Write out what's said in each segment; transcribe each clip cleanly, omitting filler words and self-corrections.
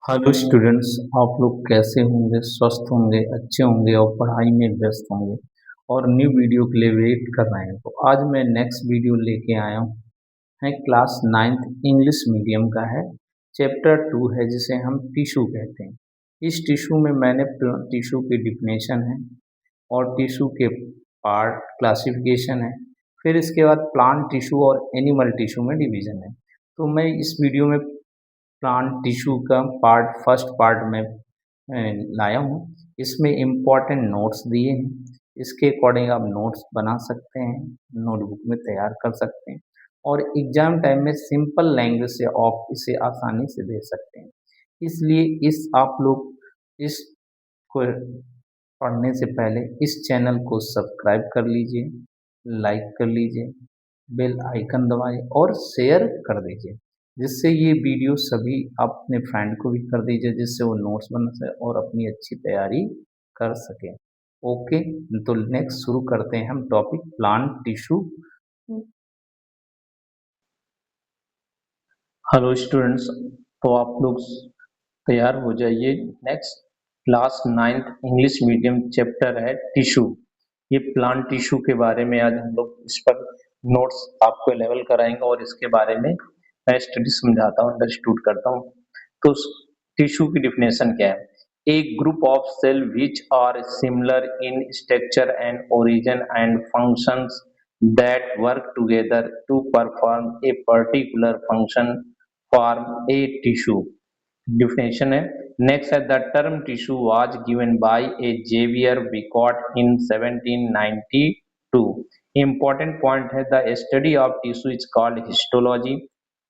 Hello students. आप लोग कैसे होंगे? स्वस्थ होंगे, अच्छे होंगे और पढ़ाई में व्यस्त होंगे और न्यू वीडियो के लिए वेट कर रहे हैं। तो आज मैं नेक्स्ट वीडियो लेके आया हूँ, है क्लास नाइन्थ इंग्लिश मीडियम का है। चैप्टर 2 है जिसे हम टिश्यू कहते हैं। इस टिश्यू में मैंने टिश्यू की डिफिनेशन है और टिश्यू के पार्ट क्लासिफिकेशन है। फिर इसके बाद प्लांट टिश्यू और एनिमल टिश्यू में डिवीजन है। तो मैं इस वीडियो में प्लांट टिश्यू का फर्स्ट पार्ट में लाया हूँ। इसमें इम्पोर्टेंट नोट्स दिए हैं। इसके अकॉर्डिंग आप नोट्स बना सकते हैं, नोटबुक में तैयार कर सकते हैं और एग्जाम टाइम में सिंपल लैंग्वेज से आप इसे आसानी से दे सकते हैं। इसलिए इस आप लोग इस को पढ़ने से पहले इस चैनल को सब्सक्राइब कर लीजिए, लाइक कर लीजिए, बेल आइकन दबाइए और शेयर कर दीजिए, जिससे ये वीडियो सभी अपने फ्रेंड को भी कर दीजिए, जिससे वो नोट्स बना सके और अपनी अच्छी तैयारी कर सके। ओके, तो नेक्स्ट शुरू करते हैं हम topic plant tissue. Hello students, तो आप लोग तैयार हो जाइए। Next class ninth English medium chapter है टिश्यू। ये प्लांट टिश्यू के बारे में आज हम लोग इस पर नोट्स आपको लेवल कराएंगे और इसके बारे में मैं स्टडी समझाता हूँ, अंडरस्टूड करता हूँ। तो टिश्यू की डिफिनेशन क्या है? A group of cell which are similar in structure and origin and functions that work together to perform a particular function form a tissue. Definition है next है the term tissue was given by a Xavier Bicot in 1792. Important point है the study of tissue is called histology.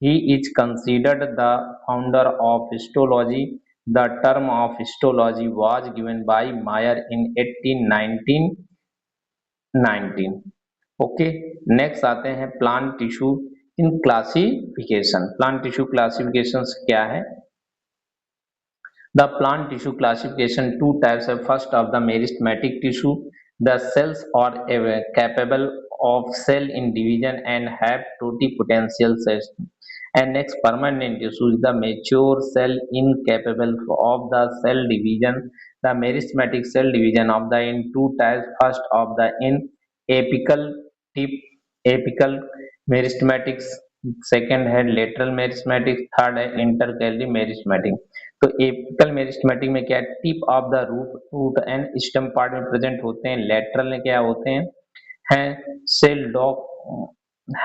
He is considered the founder of histology. The term of histology was given by Mayer in 1819. Okay, next आते हैं plant tissue in classification. Plant tissue classification क्या है? The plant tissue classification two types है। First of the meristematic tissue, the cells are capable of cell in division and have totipotential cells. And next, permanent tissue is the mature cell incapable of the cell division. The meristematic cell division of the in two types. First of the in apical tip, apical meristematic. Second है lateral meristematic, third है intercalary meristematic. तो apical meristematic में क्या है? Tip of the root and stem part में present होते हैं। Lateral में क्या होते हैं? सेल डॉक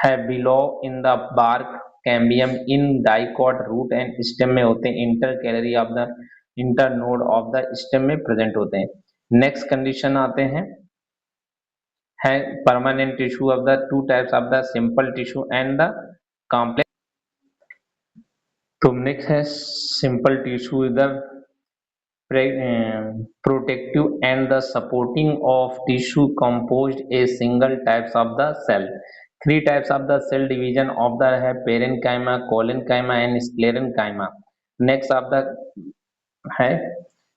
है below in the bark cambium in dicot root and stem में होते हैं। Intercalary of the internode of the stem में प्रेजेंट होते हैं। नेक्स्ट कंडीशन आते हैं है permanent tissue of the two types of the simple tissue and the complex. तो नेक्स्ट है simple tissue is the protective and the supporting of tissue composed a single types of the cell. Three types of the cell division of the है parenchyma, collenchyma and sclerenchyma. Next of the है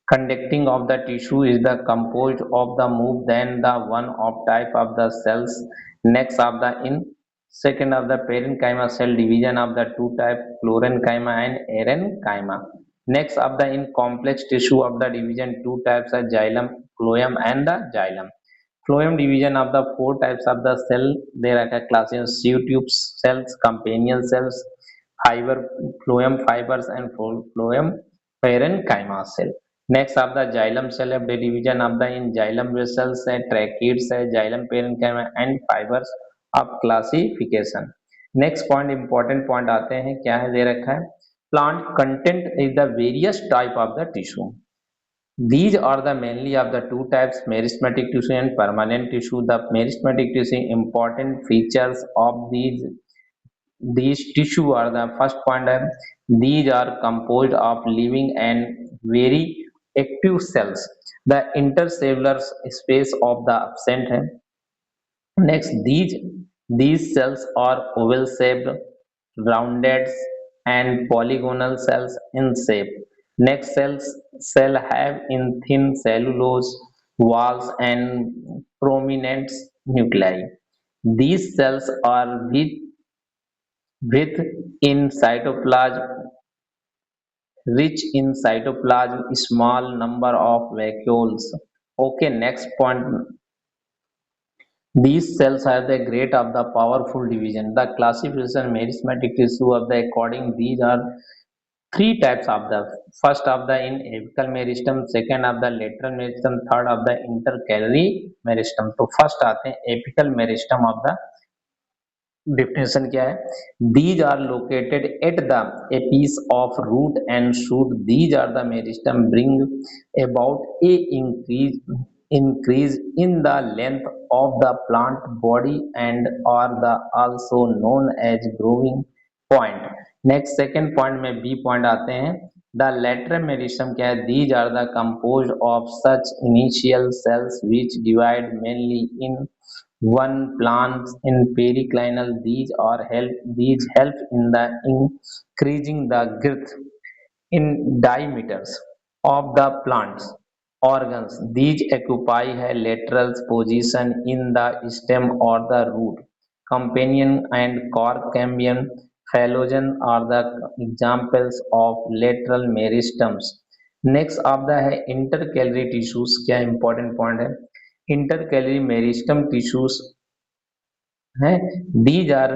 conducting of the tissue is the composed of the move than the one of type of the cells. Next of the in second of the parenchyma cell division of the two type chlorenchyma and erenchyma. Next of the in complex tissue of the division two types are xylem, phloem and the xylem. Phloem division of the four types of the cell, there are classes sieve tube cells, companion cells, fiber, phloem fibers and phloem parenchyma cell. Next of the xylem cell of the division of the in xylem vessels है, tracheids है, xylem parenchyma and fibers of classification. Next point important point आते हैं, क्या है दे रखा है? Plant content is the various type of the tissue. These are the mainly of the two types, meristematic tissue and permanent tissue. The meristematic tissue important features of these tissue are the first point है, these are composed of living and very active cells. The intercellular space of the absent है. Next, these cells are oval shaped, rounded, and polygonal cells in shape. Next, cell have in thin cellulose walls and prominent nuclei. These cells are with in cytoplasm rich in cytoplasm, small number of vacuoles. Okay, next point. These cells are the great of the powerful division. The classification meristematic tissue of the according these are three types of the first of the in apical meristem, second of the lateral meristem, third of the intercalary meristem. तो first आते हैं apical meristem of the definition क्या है these are located at the apiece of root and shoot these are the meristem bring about a increase in the length of the plant body and are the also known as growing point next second point में b point आते हैं the lateral meristem क्या है these are the composed of such initial cells which divide mainly in one plants in periclinal these help in the increasing the girth in diameters of the plants organs. These occupy a lateral position in the stem or the root. Companion and cork cambium phloem are the examples of lateral meristems. Next आपका है intercalary tissues क्या important point है intercalary meristem tissues हैं these are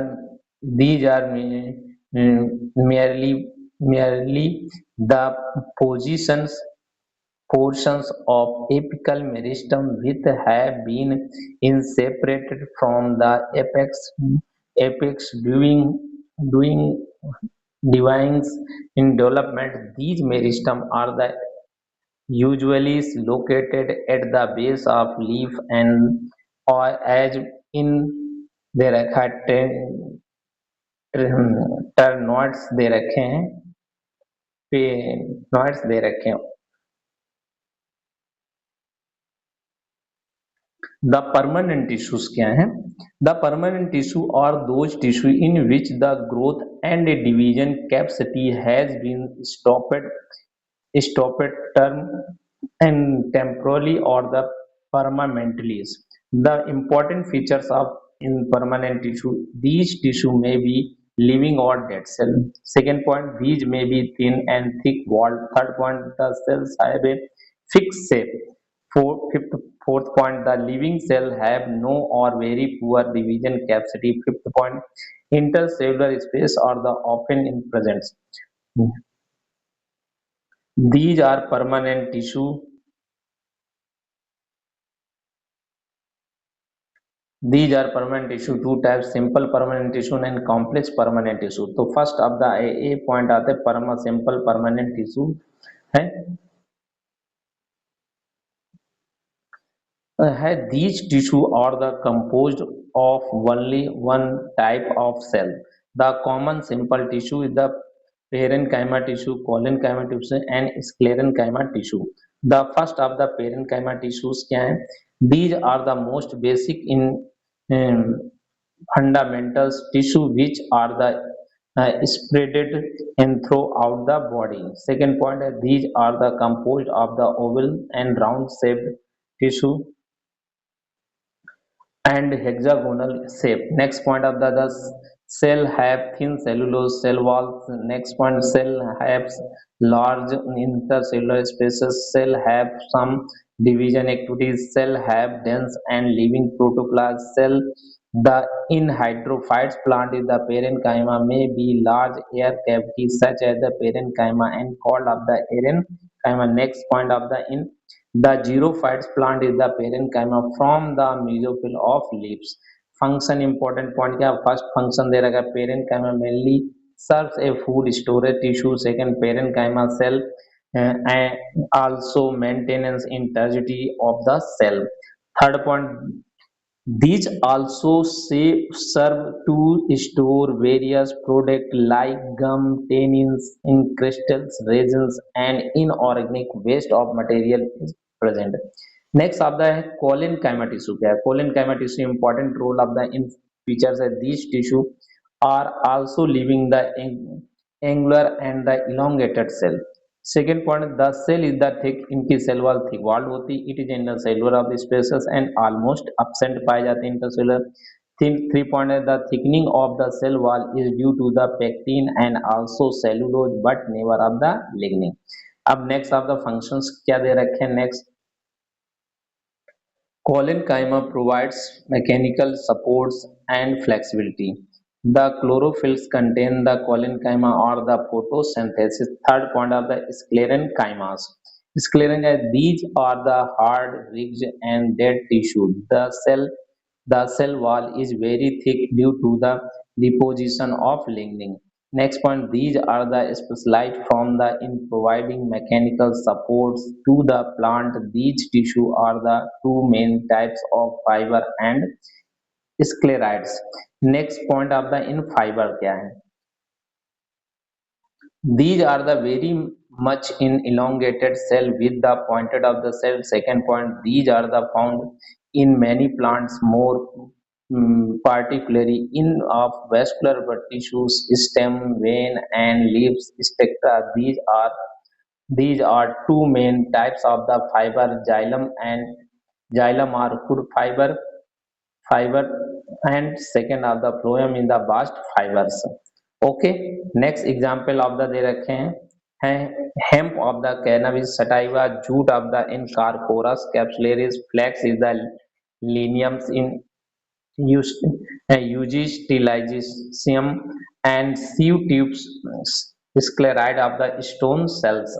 merely the positions portions of apical meristem which have been separated from the apex doing divines in development. These meristem are the usually located at the base of leaf and or as in दे रखा है टर्नोइड्स दे रखे हैं पेनोइड्स दे रखे हैं the permanent tissues क्या है the permanent tissue और those tissue in which the growth and division capacity has been stopped term and temporarily or the permanently. The important features of in permanent tissue, these tissue may be living or dead cell. Second point, these may be thin and thick walled. Third point, the cells have a fixed shape. Fourth point, the living cell have no or very poor division capacity. Fifth point, intercellular space are the often in presence. These are permanent tissue. These are permanent tissue, two types, simple permanent tissue and complex permanent tissue. तो first of the A point आते हैं simple permanent tissue है these tissue are the composed of only one type of cell. The common simple tissue is the parenchyma tissue, collenchyma tissue, and sclerenchyma tissue. The first of the parenchyma tissues क्या है? These are the most basic in fundamentals tissue which are the spreaded in throughout the body. Second point, these are the composed of the oval and round shaped tissue and hexagonal shape. Next point of the cell have thin cellulose cell walls. Next point, cell have large intercellular spaces. Cell have some division activities. Cell have dense and living protoplasm. Cell the in hydrophytes plant is the parenchyma may be large air cavities such as the parenchyma and called of the parenchyma. Next point of the in the xerophytes plant is the parenchyma from the mesophyll of leaves. Function important point क्या first function दे रखा है parenchyma mainly serves a food storage tissue. Second parenchyma cell and also maintenance integrity of the cell. Third point these also serve to store various products like gum, tannins, in crystals, resins, and inorganic waste of material is present. Next of the collenchyma tissue क्या है collenchyma tissue important role of the in features है these tissue are also leaving the angular and the elongated cell. Second point, the cell is the thick, इनकी cell wall thick walled होती, it is intercellular of the spaces and almost absent पाए जाते हैं intercellular. Three point is the thickening of the cell wall is due to the pectin and also cellulose but never of the lignin. अब next of the functions क्या दे रखे हैं next. Collenchyma provides mechanical supports and flexibility. The chlorophylls contain the collenchyma or the photosynthesis. Third point of the sclerenchymas. Sclerenchyma, these are the hard, ridged, and dead tissue. The cell wall is very thick due to the deposition of lignin. Next point, these are the specialized from the in providing mechanical supports to the plant. These tissue are the two main types of fiber and sclerites. Next point of the in fiber क्या है? These are the very much in elongated cell with the pointed of the cell. Second point, these are the found in many plants, more particularly in of vascular tissues, stem, vein, and leaves spectra. These are two main types of the fiber, xylem and xylem are wood fiber, and second are the phloem in the bast fibers. Okay, next example of the दे रखे हैं hemp of the cannabis sativa, jute of the incarporus capsularis, flax is the lineums in Eugistilicium, and sieve tubes scleride of the stone cells.